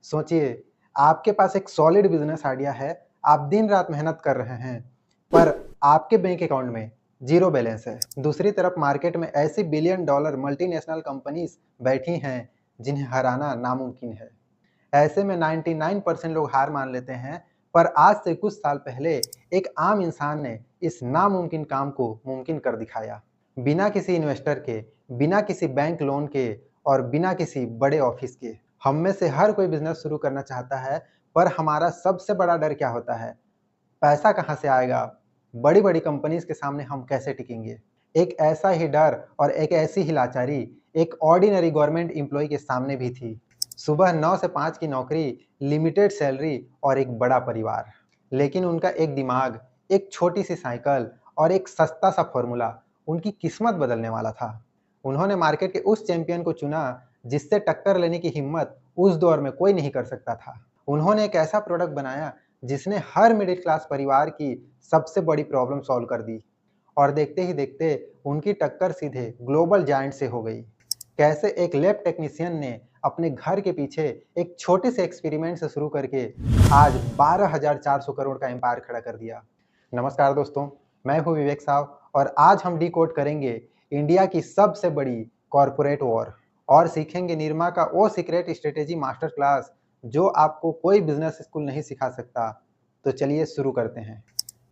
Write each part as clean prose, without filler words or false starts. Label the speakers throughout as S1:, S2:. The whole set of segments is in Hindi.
S1: सोचिए, आपके पास एक सॉलिड बिजनेस आइडिया है, आप दिन रात मेहनत कर रहे हैं, पर आपके बैंक अकाउंट में जीरो बैलेंस है। दूसरी तरफ मार्केट में ऐसी बिलियन डॉलर मल्टीनेशनल कंपनीज बैठी हैं जिन्हें हराना नामुमकिन है। ऐसे में 99% लोग हार मान लेते हैं, पर आज से कुछ साल पहले एक आम इंसान ने इस नामुमकिन काम को मुमकिन कर दिखाया। बिना किसी इन्वेस्टर के, बिना किसी बैंक लोन के और बिना किसी बड़े ऑफिस के। हम में से हर कोई बिजनेस शुरू करना चाहता है, पर हमारा सबसे बड़ा डर क्या होता है? पैसा कहाँ से आएगा? बड़ी बड़ी कंपनीज के सामने हम कैसे टिकेंगे? एक ऐसा ही डर और एक ऐसी ही लाचारी एक ऑर्डिनरी गवर्नमेंट एम्प्लॉय के सामने भी थी। सुबह 9 से 5 की नौकरी, लिमिटेड सैलरी और एक बड़ा परिवार। लेकिन उनका एक दिमाग, एक छोटी सी साइकिल और एक सस्ता सा फॉर्मूला उनकी किस्मत बदलने वाला था। उन्होंने मार्केट के उस चैंपियन को चुना जिससे टक्कर लेने की हिम्मत उस दौर में कोई नहीं कर सकता था। उन्होंने एक ऐसा प्रोडक्ट बनाया जिसने हर मिडिल क्लास परिवार की सबसे बड़ी प्रॉब्लम सॉल्व कर दी, और देखते ही देखते उनकी टक्कर सीधे ग्लोबल जायंट से हो गई। कैसे एक लैब टेक्नीशियन ने अपने घर के पीछे एक छोटे से एक्सपेरिमेंट से शुरू करके आज 12,400 करोड़ का एम्पायर खड़ा कर दिया। नमस्कार दोस्तों, मैं हूं विवेक साव और आज हम डिकोड करेंगे इंडिया की सबसे बड़ी कॉरपोरेट वॉर और सीखेंगे निरमा का वो सीक्रेट स्ट्रेटेजी मास्टर क्लास जो आपको कोई बिजनेस स्कूल नहीं सिखा सकता। तो चलिए शुरू करते हैं।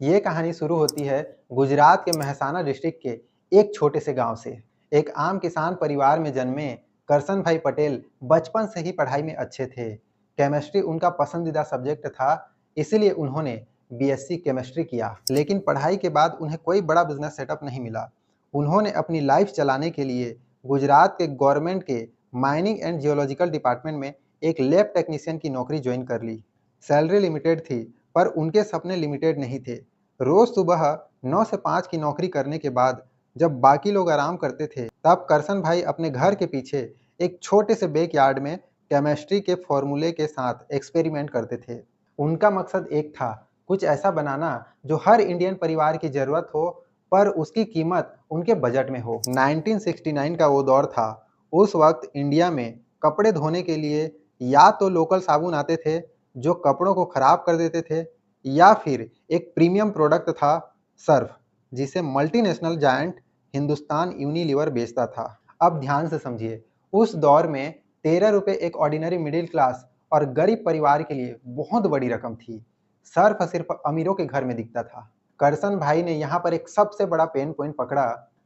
S1: ये कहानी शुरू होती है गुजरात के मेहसाना डिस्ट्रिक्ट के एक छोटे से गांव से। एक आम किसान परिवार में जन्मे करसन भाई पटेल बचपन से ही पढ़ाई में अच्छे थे। केमिस्ट्री उनका पसंदीदा सब्जेक्ट था, इसीलिए उन्होंने बीएससी केमिस्ट्री किया। लेकिन पढ़ाई के बाद उन्हें कोई बड़ा बिजनेस सेटअप नहीं मिला। उन्होंने अपनी लाइफ चलाने के लिए गुजरात के गवर्नमेंट के माइनिंग एंड जियोलॉजिकल डिपार्टमेंट में एक लैब टेक्नीशियन की नौकरी ज्वाइन कर ली। सैलरी लिमिटेड थी, पर उनके सपने लिमिटेड नहीं थे। रोज सुबह 9 से 5 की नौकरी करने के बाद जब बाकी लोग आराम करते थे, तब करसन भाई अपने घर के पीछे एक छोटे से बैकयार्ड में केमिस्ट्री के फॉर्मूले के साथ एक्सपेरिमेंट करते थे। उनका मकसद एक था, कुछ ऐसा बनाना जो हर इंडियन परिवार की जरूरत हो, पर उसकी कीमत उनके बजट में हो। 1969 का वो दौर था। उस वक्त इंडिया में कपड़े धोने के लिए या तो लोकल साबुन आते थे जो कपड़ों को खराब कर देते थे, या फिर एक प्रीमियम प्रोडक्ट था सर्फ, जिसे मल्टीनेशनल जायंट हिंदुस्तान यूनिलीवर बेचता था। अब ध्यान से समझिए, उस दौर में 13 रुपए एक ऑर्डिनरी मिडिल क्लास और गरीब परिवार के लिए बहुत बड़ी रकम थी। सर्फ सिर्फ अमीरों के घर में दिखता था। करसन भाई ने यहाँ पर एक सबसे बड़ा पेन पॉइंट पकड़ा।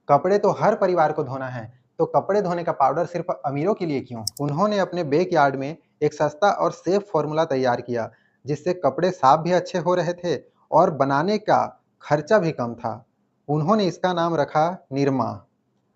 S1: कपड़े तो हर परिवार को धोना है, तो कपड़े धोने का पाउडर सिर्फ अमीरों के लिए क्यों? उन्होंने अपने बैकयार्ड में एक सस्ता और सेफ फॉर्मूला तैयार किया जिससे कपड़े साफ भी अच्छे हो रहे थे और बनाने का खर्चा भी कम था। उन्होंने इसका नाम रखा निरमा,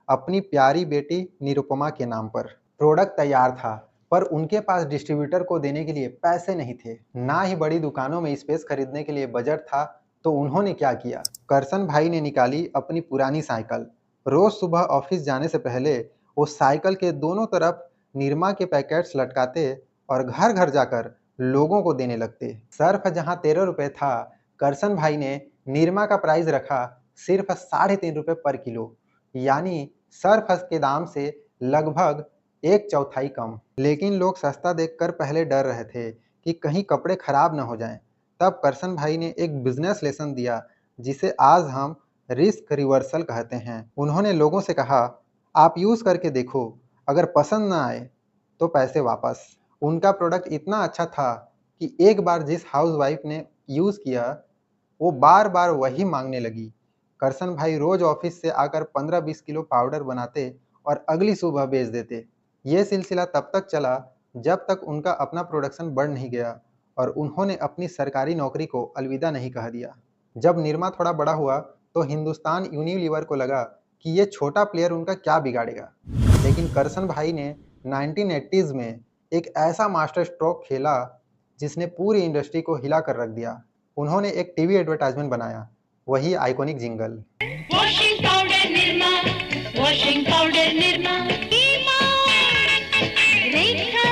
S1: अपनी प्यारी बेटी निरुपमा के नाम पर। प्रोडक्ट तैयार था, पर उनके पास डिस्ट्रीब्यूटर को देने के लिए पैसे नहीं थे, ना ही बड़ी दुकानों में स्पेस खरीदने के लिए बजट था। तो उन्होंने क्या किया? करसन भाई ने निकाली अपनी पुरानी साइकिल। रोज सुबह ऑफिस जाने से पहले वो साइकिल के दोनों तरफ निरमा के पैकेट्स लटकाते और घर घर जाकर लोगों को देने लगते। सर्फ जहां 13 रुपए था, करसन भाई ने निरमा का प्राइस रखा सिर्फ 3.5 रुपए पर किलो, यानी सर्फ के दाम से लगभग एक चौथाई कम। लेकिन लोग सस्ता देखकर पहले डर रहे थे कि कहीं कपड़े खराब न हो जाएं। तब करसन भाई ने एक बिजनेस लेसन दिया जिसे आज हम रिस्क रिवर्सल कहते हैं। उन्होंने लोगों से कहा, आप यूज करके देखो, अगर पसंद ना आए तो पैसे वापस। उनका प्रोडक्ट इतना अच्छा था कि एक बार जिस हाउसवाइफ ने यूज किया, वो बार बार वही मांगने लगी। करसन भाई रोज ऑफिस से आकर 15-20 किलो पाउडर बनाते और अगली सुबह बेच देते। ये सिलसिला तब तक चला जब तक उनका अपना प्रोडक्शन बढ़ नहीं गया और उन्होंने अपनी सरकारी नौकरी को अलविदा नहीं कह दिया। जब निरमा थोड़ा बड़ा हुआ तो हिंदुस्तान यूनिलीवर को लगा कि ये छोटा प्लेयर उनका क्या बिगाड़ेगा। लेकिन करसन भाई ने 1980s में एक ऐसा मास्टर स्ट्रोक खेला जिसने पूरी इंडस्ट्री को हिला कर रख दिया। उन्होंने एक टीवी एडवर्टाइजमेंट बनाया, वही iconic jingle. Washing powder Nirma, washing powder Nirma, Rekha,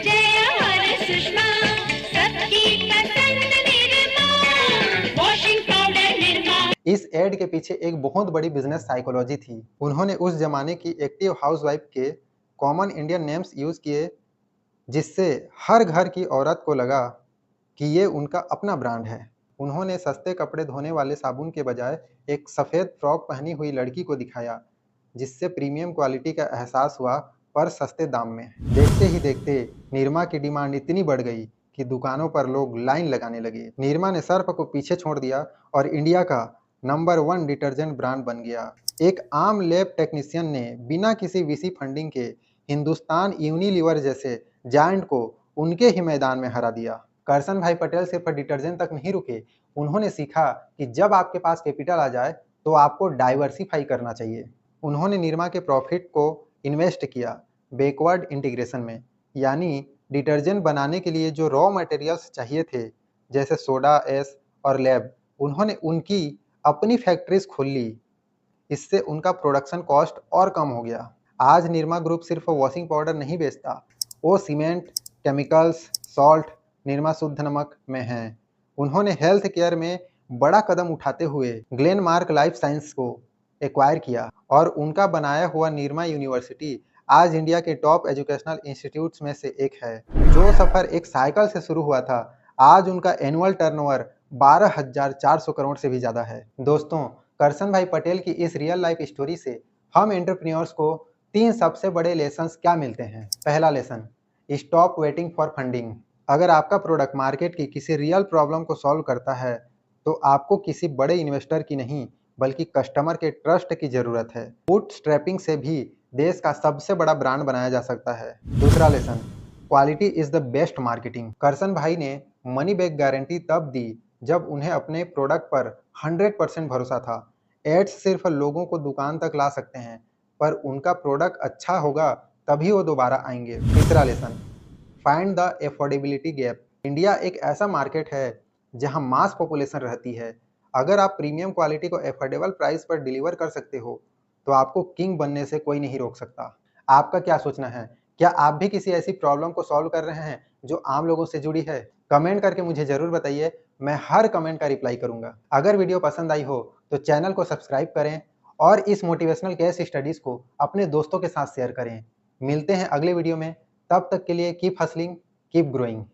S1: Jaya और सुषमा, सबकी पसंद निरमा, वॉशिंग पाउडर निरमा। इस एड के पीछे एक बहुत बड़ी बिजनेस साइकोलॉजी थी। उन्होंने उस जमाने की एक्टिव हाउसवाइफ के कॉमन इंडियन नेम्स यूज किए जिससे हर घर की औरत को लगा कि ये उनका अपना ब्रांड है। उन्होंने सस्ते कपड़े धोने वाले साबुन के बजाय एक सफ़ेद फ्रॉक पहनी हुई लड़की को दिखाया, जिससे प्रीमियम क्वालिटी का एहसास हुआ पर सस्ते दाम में। देखते ही देखते निरमा की डिमांड इतनी बढ़ गई कि दुकानों पर लोग लाइन लगाने लगे। निरमा ने सर्फ को पीछे छोड़ दिया और इंडिया का नंबर 1 डिटर्जेंट ब्रांड बन गया। एक आम लैब टेक्नीशियन ने बिना किसी वीसी फंडिंग के हिंदुस्तान यूनिलीवर जैसे जायंट को उनके ही मैदान में हरा दिया। करसन भाई पटेल सिर्फ डिटर्जेंट तक नहीं रुके, उन्होंने सीखा कि जब आपके पास कैपिटल आ जाए तो आपको डाइवर्सिफाई करना चाहिए। उन्होंने निरमा के प्रॉफिट को इन्वेस्ट किया बैकवर्ड इंटीग्रेशन में, यानी डिटर्जेंट बनाने के लिए जो रॉ मटेरियल्स चाहिए थे जैसे सोडा एस और लैब, उन्होंने उनकी अपनी फैक्ट्रीज खोल ली। इससे उनका प्रोडक्शन कॉस्ट और कम हो गया। आज निरमा ग्रुप सिर्फ वॉशिंग पाउडर नहीं बेचता, वो सीमेंट, केमिकल्स, सॉल्ट, निरमा शुद्ध नमक में हैं। उन्होंने हेल्थ केयर में बड़ा कदम उठाते हुए ग्लेनमार्क लाइफ साइंस को एक्वायर किया और उनका बनाया हुआ निरमा यूनिवर्सिटी आज इंडिया के टॉप एजुकेशनल इंस्टीट्यूट्स में से एक है। जो सफर एक साइकिल से शुरू हुआ था, आज उनका एनुअल टर्नओवर 12,400 करोड़ से भी ज्यादा है। दोस्तों, करसन भाई पटेल की इस रियल लाइफ स्टोरी से हम एंटरप्रेन्योर्स को 3 सबसे बड़े लेसन्स क्या मिलते हैं। पहला lesson, stop waiting for funding. अगर आपका प्रोडक्ट मार्केट की किसी रियल प्रॉब्लम को सॉल्व करता है तो आपको किसी बड़े इन्वेस्टर की नहीं बल्कि कस्टमर के ट्रस्ट की जरूरत है। बूट स्ट्रैपिंग से भी देश का सबसे बड़ा ब्रांड बनाया जा सकता है। दूसरा lesson, quality is the best marketing. Karsan भाई ने मनी बैक गारंटी तब दी जब उन्हें अपने प्रोडक्ट पर 100% भरोसा था। एड्स सिर्फ लोगों को दुकान तक ला सकते हैं, पर उनका प्रोडक्ट अच्छा होगा तभी वो दोबारा आएंगे। तीसरा lesson, find the affordability gap. India एक ऐसा मार्केट है जहां मास पॉपुलेशन रहती है। अगर आप प्रीमियम क्वालिटी को एफोर्डेबल प्राइस पर डिलीवर कर सकते हो तो आपको किंग बनने से कोई नहीं रोक सकता। आपका क्या सोचना है? क्या आप भी किसी ऐसी प्रॉब्लम को सॉल्व कर रहे हैं जो आम लोगों से जुड़ी है? कमेंट करके मुझे जरूर बताइए, मैं हर कमेंट का रिप्लाई करूंगा। अगर वीडियो पसंद आई हो तो चैनल को सब्सक्राइब करें और इस मोटिवेशनल केस स्टडीज को अपने दोस्तों के साथ शेयर करें। मिलते हैं अगले वीडियो में, तब तक के लिए कीप हसलिंग, कीप ग्रोइंग।